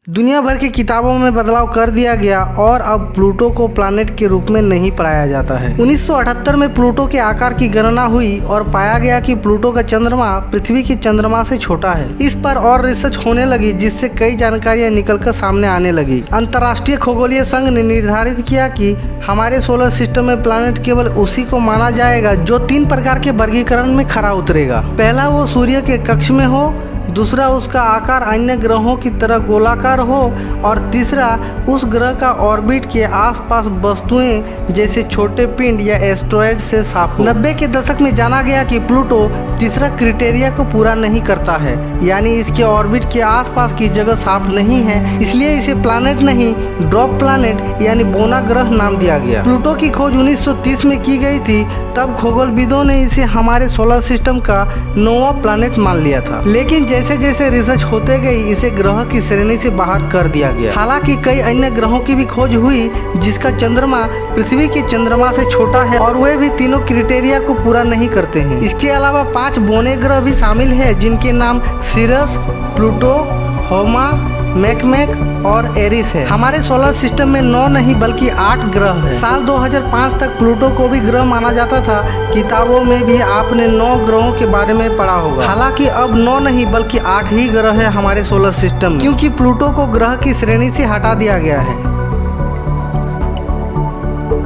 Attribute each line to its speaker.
Speaker 1: दुनिया भर की किताबों में बदलाव कर दिया गया और अब प्लूटो को प्लैनेट के रूप में नहीं पढ़ाया जाता है। 1978 में प्लूटो के आकार की गणना हुई और पाया गया कि प्लूटो का चंद्रमा पृथ्वी के चंद्रमा से छोटा है। इस पर और रिसर्च होने लगी, जिससे कई जानकारियां निकलकर सामने आने लगी। अंतर्राष्ट्रीय खगोलीय संघ ने निर्धारित किया कि हमारे सोलर सिस्टम में प्लैनेट केवल उसी को माना जाएगा जो 3 प्रकार के वर्गीकरण में खरा उतरेगा। पहला, वो सूर्य के कक्ष में हो। दूसरा, उसका आकार अन्य ग्रहों की तरह गोलाकार हो। और तीसरा, उस ग्रह का ऑर्बिट के आसपास वस्तुएं जैसे छोटे पिंड या एस्ट्रॉयड से साफ हो। 90 के दशक में जाना गया कि प्लूटो तीसरा क्राइटेरिया को पूरा नहीं करता है, यानी इसके ऑर्बिट के आसपास की जगह साफ नहीं है, इसलिए इसे प्लैनेट नहीं ड्रॉप प्लैनेट यानी बोना ग्रह नाम दिया गया। प्लूटो की खोज 1930 में की गई थी। तब खगोलविदों ने इसे हमारे सोलर सिस्टम का 9वां प्लैनेट मान लिया था, लेकिन जैसे जैसे रिसर्च होते गई इसे ग्रह की श्रेणी से बाहर कर दिया गया। हालांकि कई अन्य ग्रहों की भी खोज हुई जिसका चंद्रमा पृथ्वी के चंद्रमा से छोटा है और वे भी तीनों क्राइटेरिया को पूरा नहीं करते हैं। इसके अलावा 5 बोने ग्रह भी शामिल है, जिनके नाम सिरस, प्लूटो, होमा, मैकमैक और एरिस है। हमारे सोलर सिस्टम में 9 नहीं बल्कि 8 ग्रह है। साल 2005 तक प्लूटो को भी ग्रह माना जाता था। किताबों में भी आपने 9 ग्रहों के बारे में पढ़ा होगा। हालांकि अब 9 नहीं बल्कि 8 ही ग्रह है हमारे सोलर सिस्टम में, क्योंकि प्लूटो को ग्रह की श्रेणी से हटा दिया गया है।